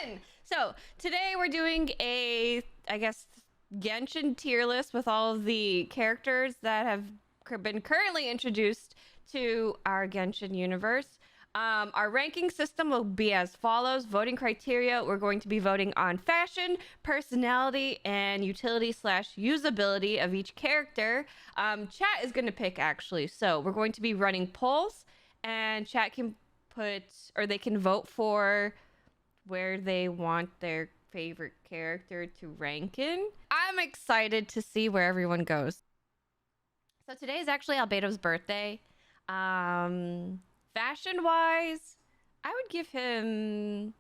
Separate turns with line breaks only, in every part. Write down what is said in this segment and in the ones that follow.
in. So today we're doing a, I guess, Genshin tier list with all of the characters that have been currently introduced to our Genshin universe. Our ranking system will be as follows. Voting criteria, we're going to be voting on fashion, personality, and utility/usability of each character. Chat is going to pick, actually. So we're going to be running polls, and chat can put, or they can vote for where they want their favorite character to rank in. I'm excited to see where everyone goes. So today is actually Albedo's birthday. Fashion wise, I'd give him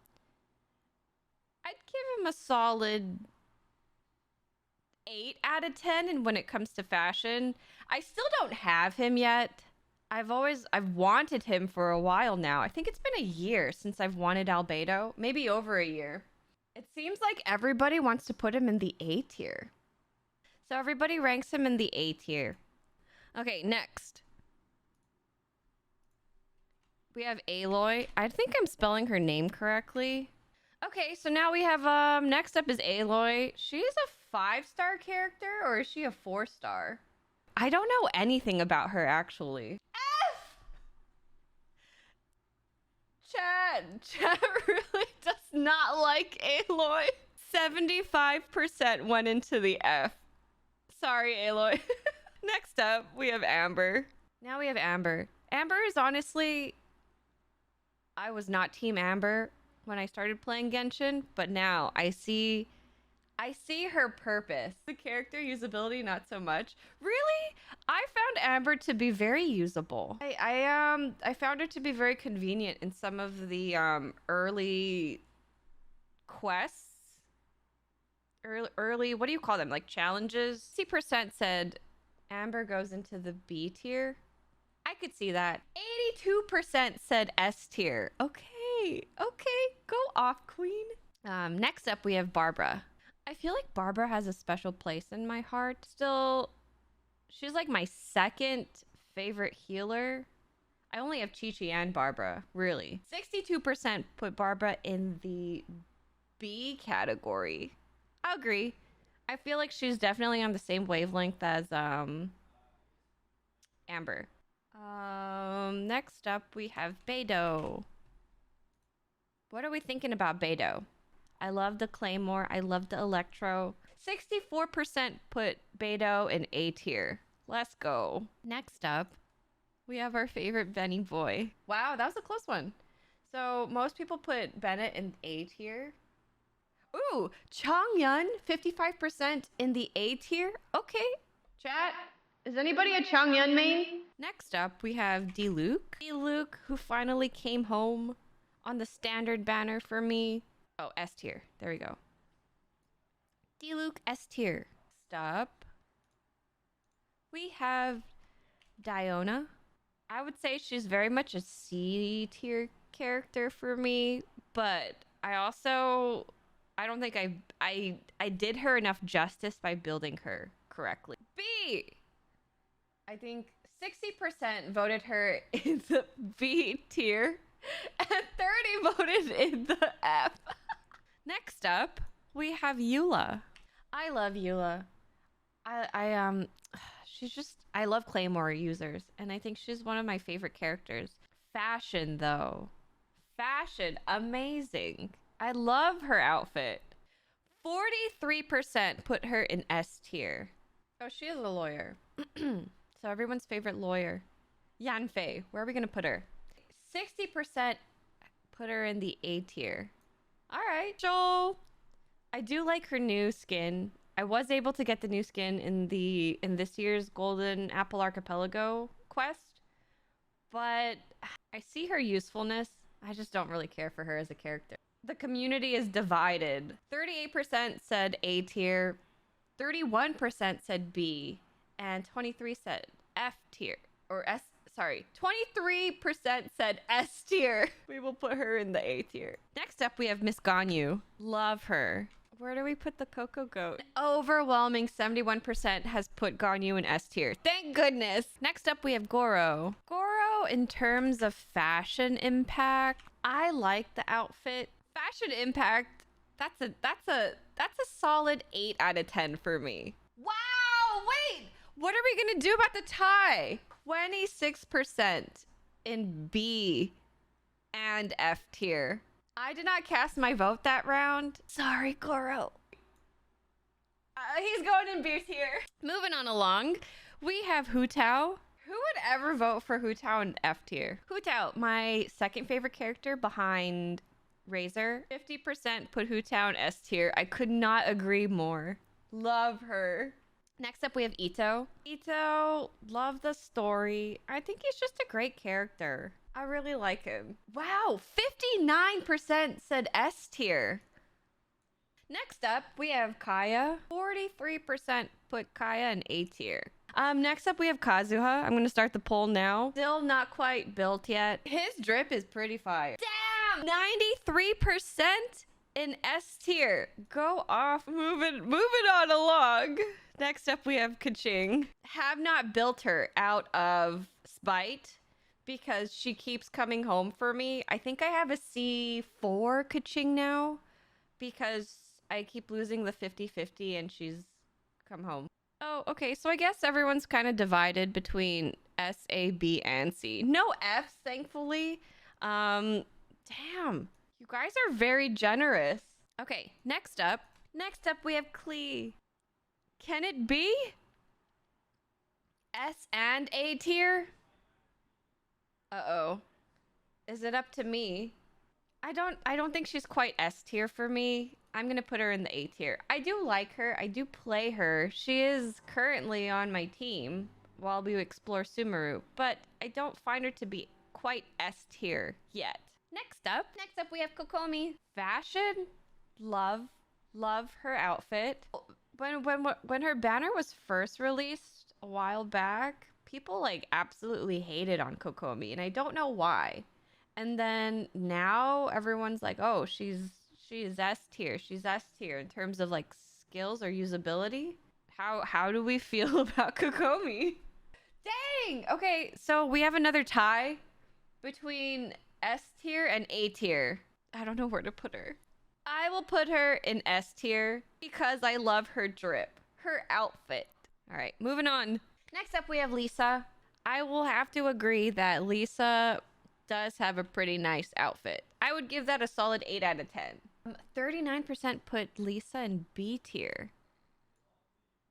a solid 8 out of 10. And when it comes to fashion, I still don't have him yet. I've wanted him for a while now. I think it's been a year since I've wanted Albedo, maybe over a year. It seems like everybody wants to put him in the A tier. So everybody ranks him in the A tier. Okay, next. We have Aloy. I think I'm spelling her name correctly. Okay, so now we have, next up is Aloy. She's a 5-star character, or is she a 4-star? I don't know anything about her, actually. F! Chat really does not like Aloy. 75% went into the F. Sorry, Aloy. Next up, we have Amber. Now we have Amber. Amber is honestly... I was not Team Amber when I started playing Genshin, but now I see her purpose. The character usability, not so much. Really? I found Amber to be very usable. I found her to be very convenient in some of the early quests. Early, what do you call them? Like challenges? 60% said Amber goes into the B tier. I could see that. 82% said S tier. Okay, go off, queen. Next up, we have Barbara. I feel like Barbara has a special place in my heart. Still, she's like my second favorite healer. I only have Chi-Chi and Barbara, really. 62% put Barbara in the B category. I agree. I feel like she's definitely on the same wavelength as Amber. Next up, we have Beidou. What are we thinking about Beidou? I love the Claymore. I love the Electro. 64% put Beidou in A tier. Let's go. Next up, we have our favorite Benny boy. Wow, that was a close one. So most people put Bennett in A tier. Ooh, Chongyun, 55% in the A tier. Okay. Chat, is anybody a Chongyun main? Next up, we have Diluc. Diluc, who finally came home on the standard banner for me. Oh, S tier. There we go. Diluc, S tier. Stop. We have Diona. I would say she's very much a C tier character for me, but I don't think I did her enough justice by building her correctly. B! I think 60% voted her in the B tier and 30 voted in the F. Next up, we have Eula. I love Eula. I love Claymore users, and I think she's one of my favorite characters. Fashion, though. Fashion, amazing. I love her outfit. 43% put her in S tier. Oh, she is a lawyer. So everyone's favorite lawyer. Yanfei, where are we going to put her? 60% put her in the A tier. All right, Joel. I do like her new skin. I was able to get the new skin in this year's Golden Apple Archipelago quest, but I see her usefulness. I just don't really care for her as a character. The community is divided. 38% said A tier, 31% said B, and 23% said F tier, or S, sorry, 23% said S tier. We will put her in the A tier. Next up, we have Miss Ganyu. Love her. Where do we put the Coco Goat? An overwhelming 71% has put Ganyu in S tier. Thank goodness. Next up, we have Goro. Goro, in terms of fashion impact, I like the outfit. Fashion impact. That's a solid 8 out of 10 for me. Wow, wait. What are we going to do about the tie? 26% in B and F tier. I did not cast my vote that round. Sorry, Goro. He's going in B tier. Moving on along, we have Hu Tao. Who would ever vote for Hu Tao in F tier? Hu Tao, my second favorite character behind Razor. 50% put Hu Tao in S tier. I could not agree more. Love her. Next up, we have Ito. Ito, love the story. I think he's just a great character. I really like him. Wow, 59% said S tier. Next up, we have Kaya. 43% put Kaya in A tier. Next up, we have Kazuha. I'm going to start the poll now. Still not quite built yet. His drip is pretty fire. Damn! 93% in S tier. Go off. Moving on along. Next up, we have Kaching. Have not built her out of spite because she keeps coming home for me. I think I have a C4 Kaching now because I keep losing the 50-50 and she's come home. Oh, okay. So I guess everyone's kind of divided between S, A, B, and C. No Fs, thankfully. Damn. You guys are very generous. Okay, next up we have Klee. Can it be S and A tier? Uh-oh. Is it up to me? I don't think she's quite S tier for me. I'm going to put her in the A tier. I do like her. I do play her. She is currently on my team while we explore Sumeru, but I don't find her to be quite S tier yet. Next up we have Kokomi. Fashion, love her outfit. When her banner was first released a while back, people like absolutely hated on Kokomi, and I don't know why. And then now everyone's like, oh, she's S tier. She's S tier in terms of like skills or usability. How do we feel about Kokomi? Dang! Okay, so we have another tie between S tier and A tier. I don't know where to put her. I will put her in S tier because I love her drip, her outfit. All right, moving on. Next up, we have Lisa. I will have to agree that Lisa does have a pretty nice outfit. I would give that a solid 8 out of 10. 39% put Lisa in B tier.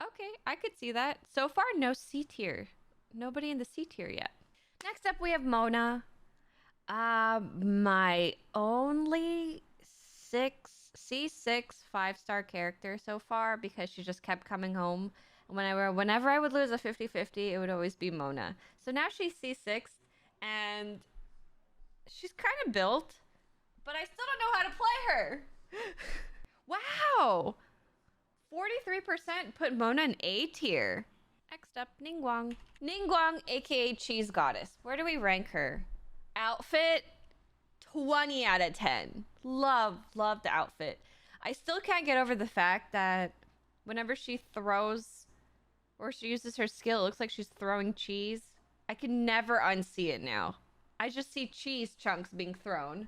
Okay, I could see that. So far, no C tier. Nobody in the C tier yet. Next up, we have Mona. My only C6 5-star character so far because she just kept coming home. Whenever I would lose a 50-50, it would always be Mona. So now she's C6 and she's kind of built, but I still don't know how to play her. Wow. 43% put Mona in A tier. Next up, Ningguang. Ningguang, aka Cheese Goddess. Where do we rank her? Outfit, 20 out of 10. Love the outfit. I still can't get over the fact that whenever she throws or she uses her skill, it looks like she's throwing cheese. I can never unsee it now. I just see cheese chunks being thrown.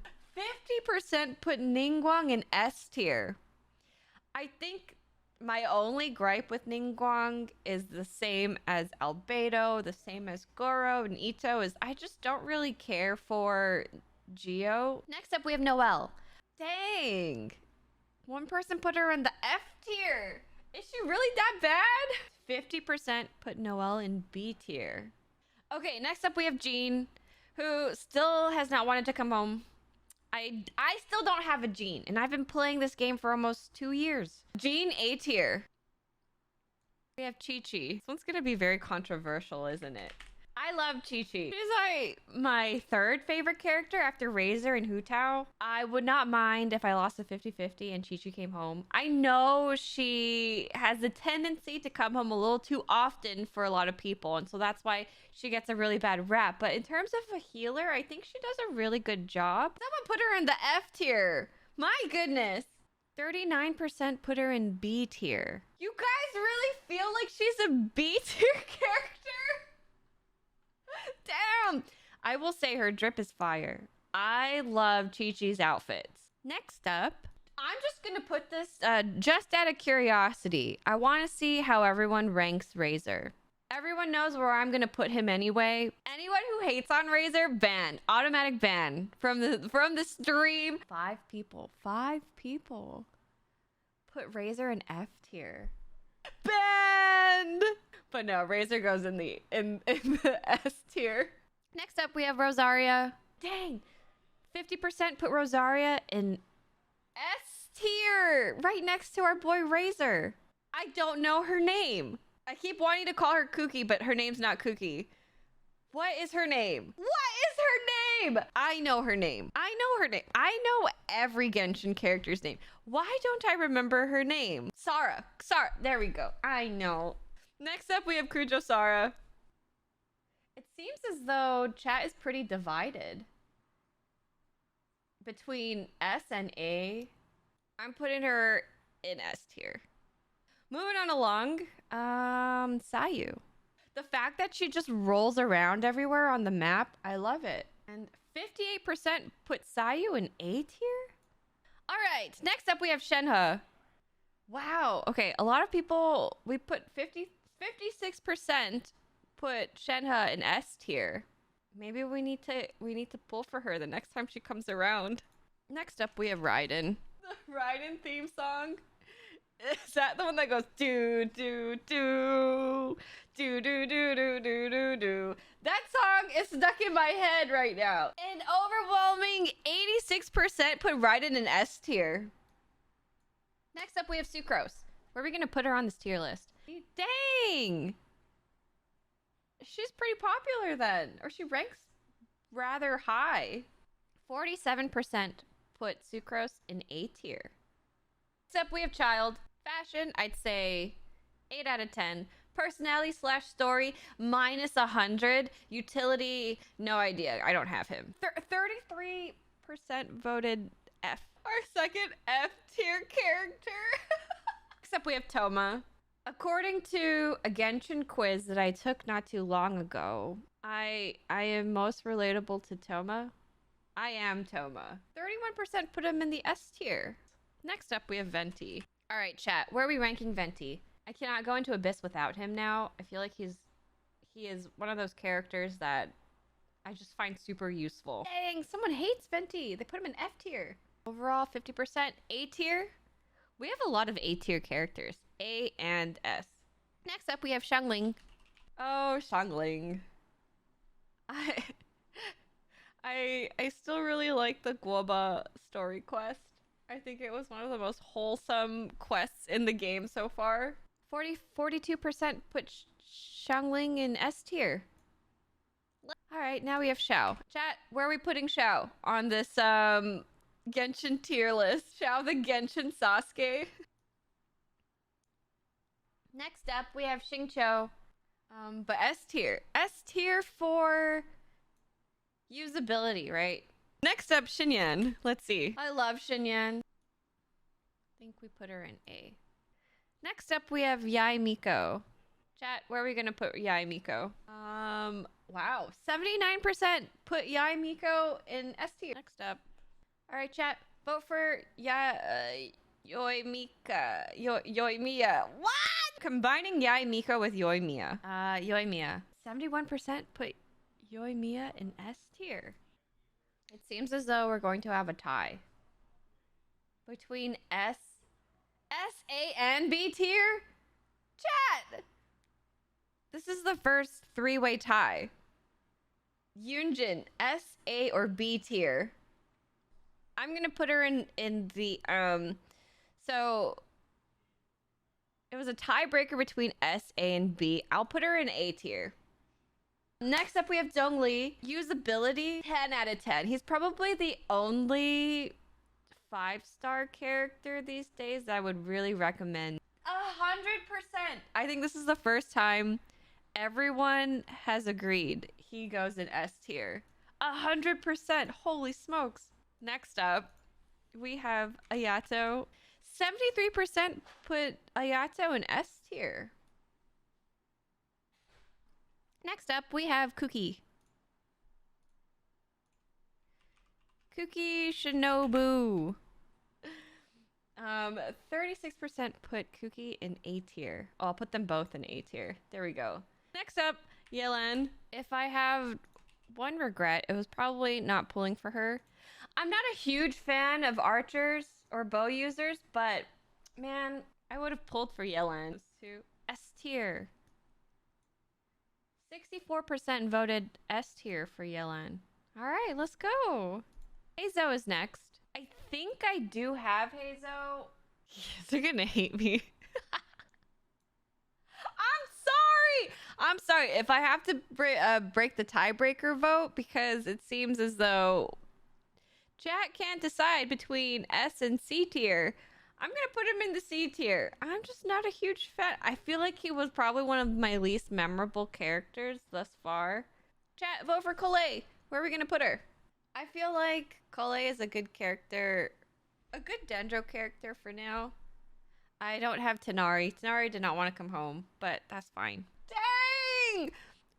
50% put Ningguang in S tier. I think my only gripe with Ningguang is the same as Albedo, the same as Goro and Ito, is I just don't really care for Geo. Next up, we have Noelle. Dang. One person put her in the F tier. Is she really that bad? 50% put Noelle in B tier. Okay, next up we have Jean, who still has not wanted to come home. I still don't have a Jean, and I've been playing this game for almost 2 years. Jean, A tier. We have Chi-Chi. This one's gonna be very controversial, isn't it? I love Chi-Chi. She's my third favorite character after Razor and Hu Tao. I would not mind if I lost a 50-50 and Chi-Chi came home. I know she has a tendency to come home a little too often for a lot of people, and so that's why she gets a really bad rap. But in terms of a healer, I think she does a really good job. Someone put her in the F tier. My goodness. 39% put her in B tier. You guys really feel like she's a B tier character? Damn. I will say her drip is fire. I love Chi-Chi's outfits. Next up, I'm just gonna put this just out of curiosity. I want to see how everyone ranks Razor. Everyone knows where I'm gonna put him anyway. Anyone who hates on Razor, ban, automatic ban from the stream. 5 people, 5 people. Put Razor in F tier. Banned. But no, Razor goes in the S tier. Next up, we have Rosaria. Dang, 50% put Rosaria in S tier, right next to our boy Razor. I don't know her name. I keep wanting to call her Kooky, but her name's not Kooky. What is her name? What is her name? I know her name. I know her name. I know every Genshin character's name. Why don't I remember her name? Sara. Sara. There we go. I know. Next up, we have Kujo Sara. It seems as though chat is pretty divided between S and A. I'm putting her in S tier. Moving on along, Sayu. The fact that she just rolls around everywhere on the map, I love it. And 58% put Sayu in A tier? All right, next up we have Shenhe. Wow, okay, a lot of people, we put 56% put Shenhe in S tier. Maybe we need to pull for her the next time she comes around. Next up we have Raiden. The Raiden theme song. Is that the one that goes do do do do do do do do do do? That song is stuck in my head right now. An overwhelming 86% put Raiden in S tier. Next up we have Sucrose. Where are we gonna put her on this tier list? Dang! She's pretty popular then, or she ranks rather high. 47% put Sucrose in A tier. Next up we have Child. Fashion, I'd say 8 out of 10. Personality / story, -100. Utility, no idea. I don't have him. 33% voted F. Our second F tier character. Next up we have Toma. According to a Genshin quiz that I took not too long ago, I am most relatable to Toma. I am Toma. 31% put him in the S tier. Next up, we have Venti. All right, chat. Where are we ranking Venti? I cannot go into Abyss without him now. I feel like he is one of those characters that I just find super useful. Dang, someone hates Venti. They put him in F tier. Overall, 50% A tier. We have a lot of A tier characters. A and S. Next up, we have Xiangling. Oh, Xiangling. I still really like the Guoba story quest. I think it was one of the most wholesome quests in the game so far. 42% put Xiangling in S tier. All right, now we have Xiao. Chat, where are we putting Xiao on this Genshin tier list? Xiao the Genshin Sasuke. Next up, we have Xingqiu. But S tier. S tier for usability, right? Next up, Xinyan. Let's see. I love Xinyan. I think we put her in A. Next up, we have Yae Miko. Chat, where are we going to put Yae Miko? Wow. 79% put Yae Miko in S tier. Next up. All right, chat. Vote for Yoimiya. What? Combining Yae Miko with Yoimiya. Yoimiya. 71% put Yoimiya in S tier. It seems as though we're going to have a tie between S, A, and B tier. Chat! This is the first 3-way tie. Yunjin, S, A, or B tier. I'm gonna put her in the so it was a tiebreaker between S, A, and B. I'll put her in A tier. Next up, we have Zhongli. Usability, 10 out of 10. He's probably the only 5-star character these days that I would really recommend. 100%. I think this is the first time everyone has agreed he goes in S tier. 100%. Holy smokes. Next up, we have Ayato. 73% put Ayato in S tier. Next up, we have Kuki. Kuki Shinobu. 36% put Kuki in A tier. Oh, I'll put them both in A tier. There we go. Next up, Yelen. If I have one regret, it was probably not pulling for her. I'm not a huge fan of archers or bow users, but man, I would have pulled for Yelen. To S tier. 64% voted S tier for Yelen. All right, let's go. Hazo is next. I think I do have Hazo. They're gonna hate me. I'm sorry if I have to break the tiebreaker vote, because it seems as though chat can't decide between S and C tier. I'm gonna put him in the C tier. I'm just not a huge fan. I feel like he was probably one of my least memorable characters thus far. Chat, vote for Colette. Where are we gonna put her? I feel like Colette is a good character, a good Dendro character for now. I don't have Tanari. Tanari did not want to come home, but that's fine. Dang!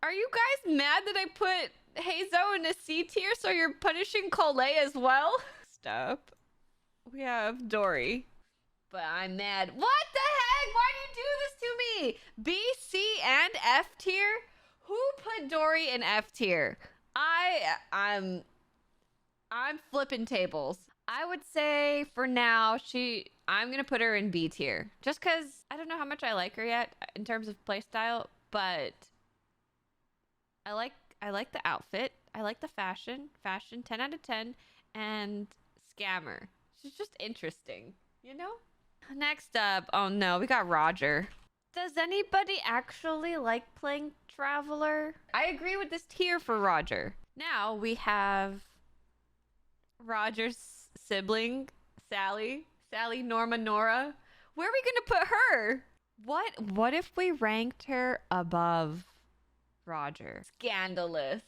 Are you guys mad that I put Hazo in a C tier, so you're punishing Colette as well? Stop. We have Dory. But I'm mad. What the heck? Why do you do this to me? B, C, and F tier? Who put Dory in F tier? I'm flipping tables. I would say for now, I'm gonna put her in B tier. Just because I don't know how much I like her yet in terms of playstyle, but I like the outfit. I like the fashion. Fashion 10 out of 10. And scammer. She's just interesting, you know? Next up, oh no, we got Roger. Does anybody actually like playing Traveler? I agree with this tier for Roger. Now we have Roger's sibling, Sally. Sally, Norma, Nora. Where are we gonna put her? What if we ranked her above Roger? Scandalous.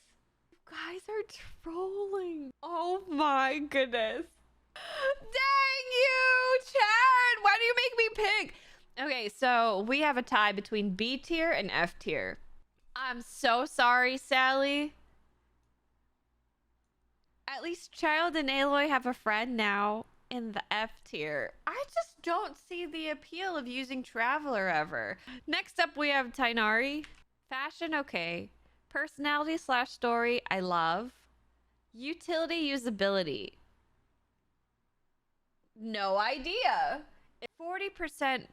You guys are trolling. Oh my goodness. Dang you, Chad! Why do you make me pick? Okay, so we have a tie between B tier and F tier. I'm so sorry, Sally. At least Child and Aloy have a friend now in the F tier. I just don't see the appeal of using Traveler ever. Next up, we have Tainari. Fashion, okay. Personality / story, I love. Utility, usability. No idea. 40%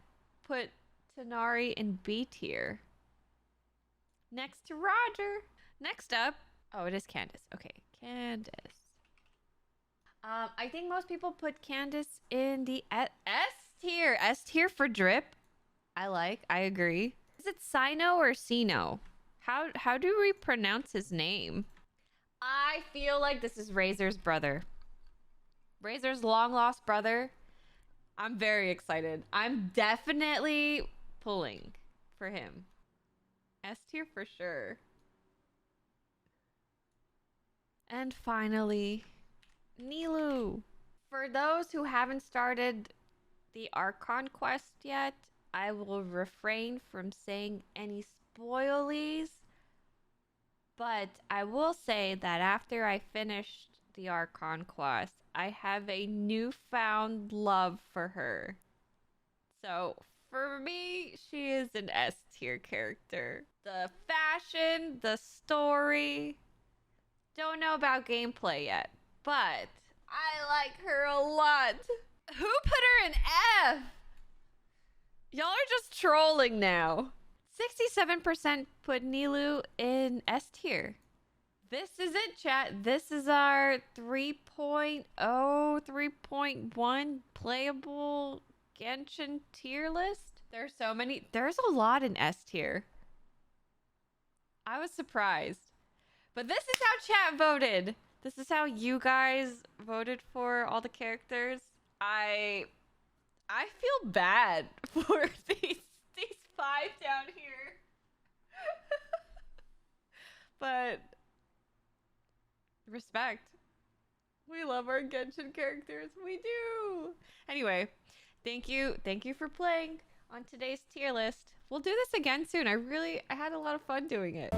put Tanari in B tier. Next to Roger. Next up, oh, it is Candace. Okay, Candace. I think most people put Candace in the S tier. S tier for drip. I agree. Is it Sino or Sino? How do we pronounce his name? I feel like this is Razor's brother. Razor's long lost brother. I'm very excited. I'm definitely pulling for him. S tier for sure. And finally, Nilou. For those who haven't started the Archon quest yet, I will refrain from saying any spoilies. But I will say that after I finished the Archon quest, I have a newfound love for her. So for me, she is an S tier character. The fashion, the story. Don't know about gameplay yet, but I like her a lot. Who put her in F? Y'all are just trolling now. 67% put Nilou in S tier. This is it, chat. This is our 3.0, 3.1 playable Genshin tier list. There's so many. There's a lot in S tier. I was surprised. But this is how chat voted. This is how you guys voted for all the characters. I feel bad for these 5 down here. But respect. We love our Genshin characters. We do. Anyway, thank you for playing on today's tier list. We'll do this again soon. I had a lot of fun doing it.